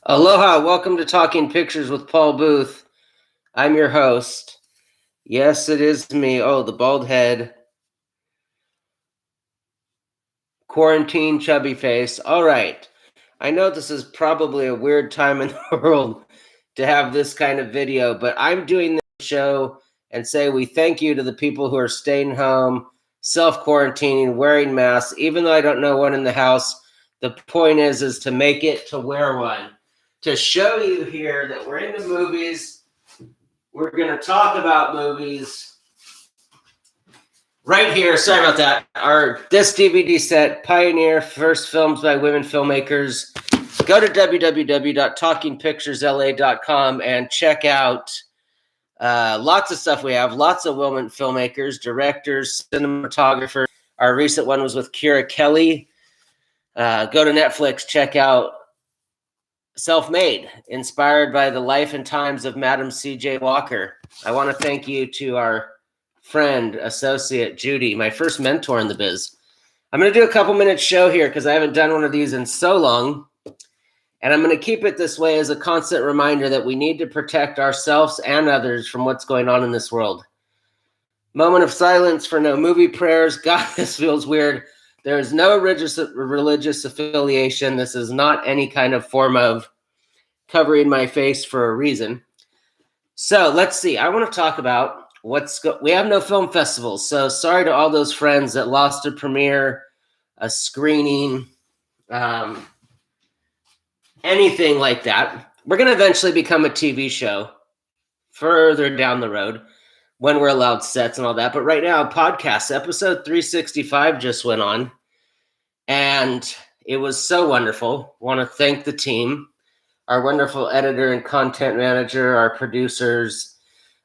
Aloha, welcome to Talking Pictures with Paul Booth. I'm your host. Yes, it is me. Oh, the bald head. Quarantine chubby face. All right. I know this is probably a weird time in the world to have this kind of video, but I'm doing this show and say we thank you to the people who are staying home, self-quarantining, wearing masks, even though I don't know one in the house. The point is to make it to wear one. To show you here that we're in the movies. We're going to talk about movies right here. Sorry about that. This DVD set, Pioneer, First Films by Women Filmmakers. Go to www.talkingpicturesla.com and check out lots of stuff we have. Lots of women filmmakers, directors, cinematographers. Our recent one was with Kira Kelly. Go to Netflix, check out Self-Made, inspired by the life and times of Madam C.J. Walker. I want to thank you to our friend, associate, Judy, my first mentor in the biz. I'm going to do a couple minutes show here because I haven't done one of these in so long. And I'm going to keep it this way as a constant reminder that we need to protect ourselves and others from what's going on in this world. Moment of silence for no movie prayers. God, this feels weird. There is no religious affiliation. This is not any kind of form of covering my face for a reason. So let's see. I want to talk about we have no film festivals. So sorry to all those friends that lost a premiere, a screening, anything like that. We're going to eventually become a TV show further down the road when we're allowed sets and all that. But right now, podcast episode 365 just went on. And it was so wonderful. Want to thank the team, our wonderful editor and content manager, our producers.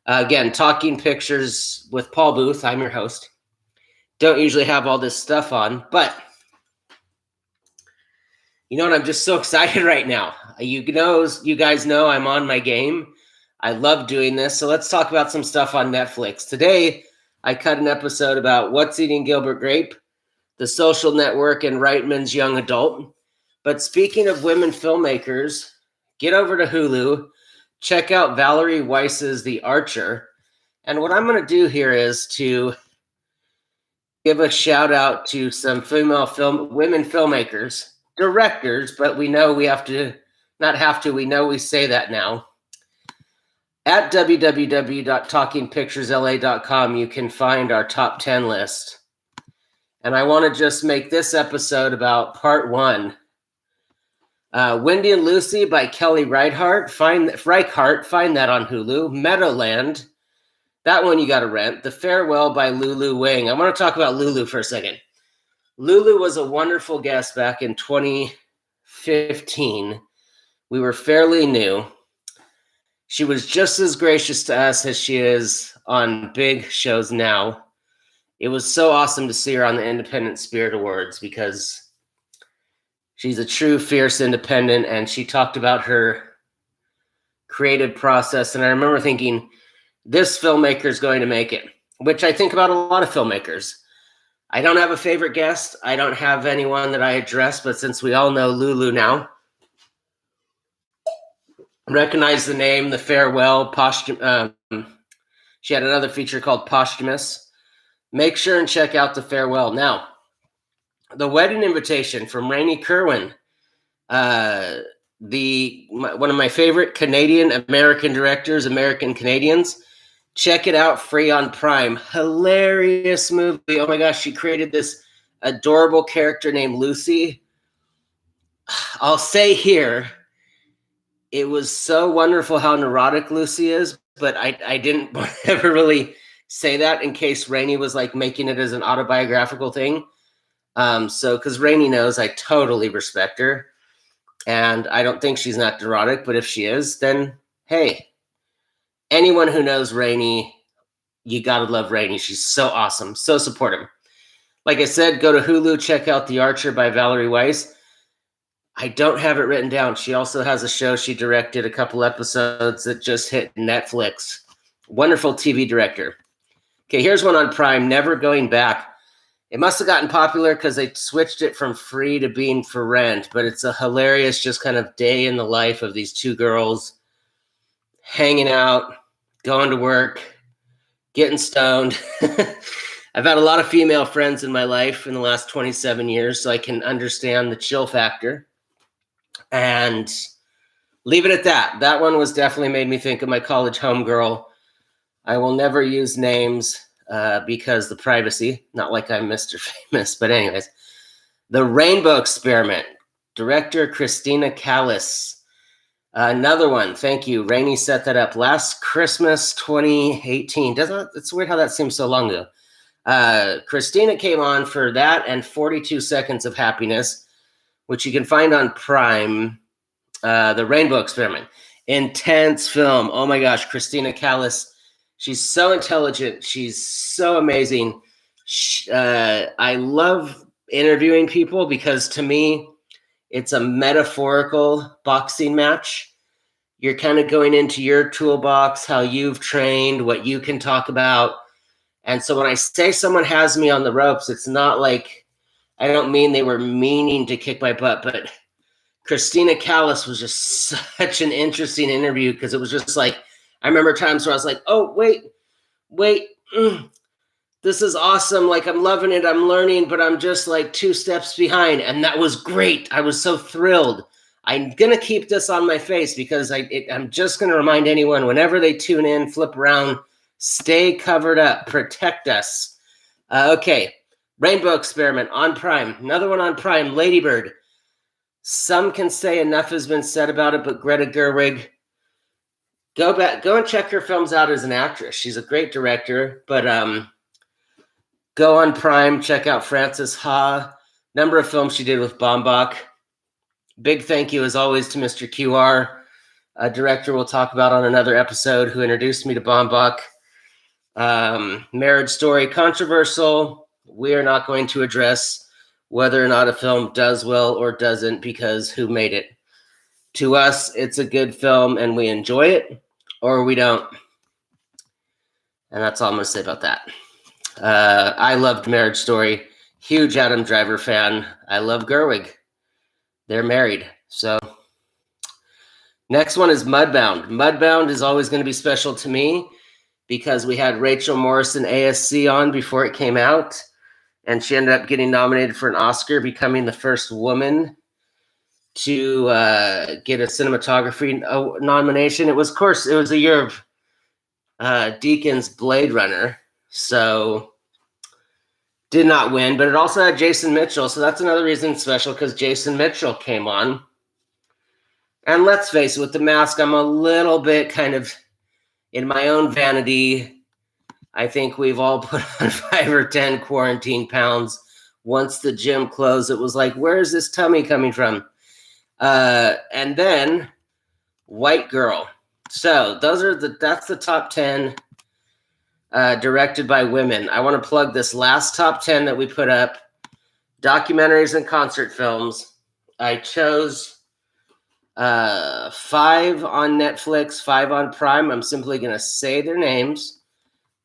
Again, Talking Pictures with Paul Booth. I'm your host. Don't usually have all this stuff on, but you know what? I'm just so excited right now. You guys know I'm on my game. I love doing this. So let's talk about some stuff on Netflix. Today, I cut an episode about What's Eating Gilbert Grape, The Social Network, and Reitman's Young Adult. But speaking of women filmmakers, get over to Hulu, check out Valerie Weiss's The Archer. And what I'm going to do here is to give a shout out to some women filmmakers, directors, but we know we know we say that now. At www.talkingpicturesla.com, you can find our top 10 list. And I want to just make this episode about part one. Wendy and Lucy by Kelly Reichardt. Find that on Hulu. Meadowland. That one you got to rent. The Farewell by Lulu Wang. I want to talk about Lulu for a second. Lulu was a wonderful guest back in 2015. We were fairly new. She was just as gracious to us as she is on big shows now. It was so awesome to see her on the Independent Spirit Awards because she's a true fierce independent, and she talked about her creative process. And I remember thinking, this filmmaker is going to make it, which I think about a lot of filmmakers. I don't have a favorite guest. I don't have anyone that I address, but since we all know Lulu now, recognize the name, The Farewell, she had another feature called Posthumous. Make sure and check out The Farewell. Now, The Wedding Invitation from Rainey Kerwin, one of my favorite Canadian-American directors, American-Canadians. Check it out, free on Prime. Hilarious movie. Oh my gosh, she created this adorable character named Lucy. I'll say here, it was so wonderful how neurotic Lucy is, but I didn't ever really say that in case Rainey was like making it as an autobiographical thing. Because Rainey knows I totally respect her, and I don't think she's not neurotic, but if she is, then hey, anyone who knows Rainey, you gotta love Rainey. She's so awesome, so supportive. Like I said, go to Hulu, check out The Archer by Valerie Weiss. I don't have it written down. She also has a show she directed, a couple episodes that just hit Netflix. Wonderful TV director. Okay, here's one on Prime, Never Going Back. It must have gotten popular because they switched it from free to being for rent, but it's a hilarious just kind of day in the life of these two girls hanging out, going to work, getting stoned. I've had a lot of female friends in my life in the last 27 years, so I can understand the chill factor. And leave it at that. That one was definitely made me think of my college homegirl. I will never use names because the privacy, not like I'm Mr. Famous, but anyways. The Rainbow Experiment, director Christina Callis. Another one, thank you. Rainey set that up last Christmas 2018. It's weird how that seems so long ago. Christina came on for that and 42 Seconds of Happiness, which you can find on Prime. The Rainbow Experiment. Intense film. Oh my gosh, Christina Callis. She's so intelligent. She's so amazing. I love interviewing people because to me, it's a metaphorical boxing match. You're kind of going into your toolbox, how you've trained, what you can talk about. And so when I say someone has me on the ropes, it's not like, I don't mean they were meaning to kick my butt, but Christina Callis was just such an interesting interview because it was just like, I remember times where I was like, oh, wait, this is awesome. Like, I'm loving it. I'm learning, but I'm just like 2 steps behind. And that was great. I was so thrilled. I'm going to keep this on my face because I'm just going to remind anyone whenever they tune in, flip around, stay covered up, protect us. Okay. Rainbow Experiment on Prime. Another one on Prime, Lady Bird. Some can say enough has been said about it, but Greta Gerwig, go and check her films out as an actress. She's a great director, but go on Prime, check out Frances Ha. Number of films she did with Baumbach. Big thank you, as always, to Mr. QR, a director we'll talk about on another episode, who introduced me to Baumbach. Marriage Story, controversial. We are not going to address whether or not a film does well or doesn't, because who made it? To us, it's a good film and we enjoy it, or we don't. And that's all I'm going to say about that. I loved Marriage Story. Huge Adam Driver fan. I love Gerwig. They're married. So next one is Mudbound. Mudbound is always going to be special to me because we had Rachel Morrison ASC on before it came out. And she ended up getting nominated for an Oscar, becoming the first woman to get a cinematography nomination. It was a year of Deacon's Blade Runner, so did not win. But it also had Jason Mitchell, so that's another reason it's special, because Jason Mitchell came on. And let's face it, with The Mask, I'm a little bit kind of in my own vanity. I think we've all put on 5 or 10 quarantine pounds. Once the gym closed, it was like, where is this tummy coming from? And then White Girl. So that's the top 10 directed by women. I want to plug this last top 10 that we put up. Documentaries and concert films. I chose 5 on Netflix, 5 on Prime. I'm simply going to say their names.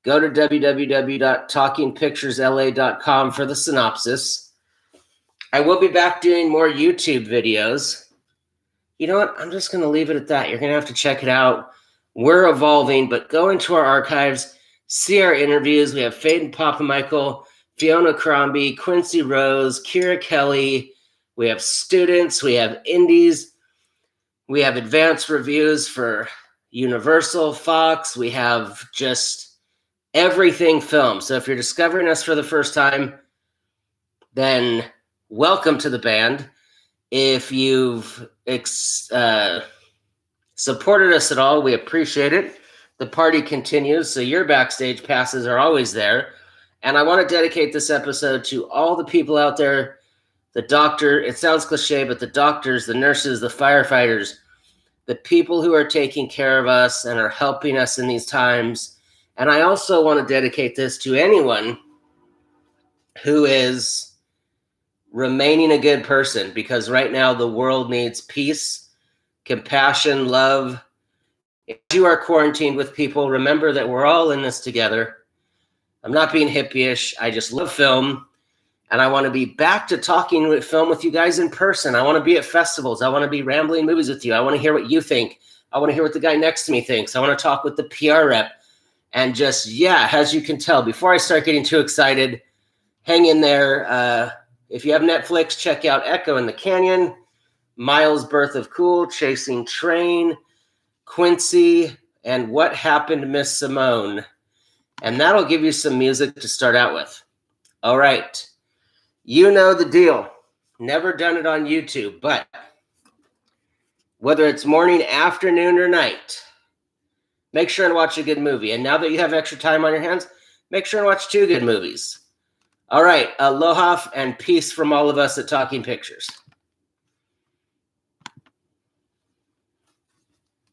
Go to www.talkingpicturesla.com for the synopsis. I will be back doing more YouTube videos. You know what? I'm just going to leave it at that. You're going to have to check it out. We're evolving, but go into our archives, see our interviews. We have Faden Papamichael, Fiona Crombie, Quincy Rose, Kira Kelly. We have students. We have indies. We have advanced reviews for Universal, Fox. We have just everything film. So if you're discovering us for the first time, then welcome to the band. If you've supported us at all, we appreciate it. The party continues, so your backstage passes are always there. And I want to dedicate this episode to all the people out there, the doctor, it sounds cliche, but the doctors, the nurses, the firefighters, the people who are taking care of us and are helping us in these times. And I also want to dedicate this to anyone who is remaining a good person, because right now the world needs peace, compassion, love. If you are quarantined with people, remember that we're all in this together. I'm not being hippie-ish. I just love film. And I want to be back to talking with film with you guys in person. I want to be at festivals. I want to be rambling movies with you. I want to hear what you think. I want to hear what the guy next to me thinks. I want to talk with the PR rep. And just, yeah, as you can tell, before I start getting too excited, hang in there. If you have Netflix, check out Echo in the Canyon, Miles' Birth of Cool, Chasing Train, Quincy, and What Happened to Miss Simone. And that'll give you some music to start out with. All right. You know the deal. Never done it on YouTube, but whether it's morning, afternoon, or night, make sure and watch a good movie. And now that you have extra time on your hands, make sure and watch 2 good movies. All right. Aloha and peace from all of us at Talking Pictures.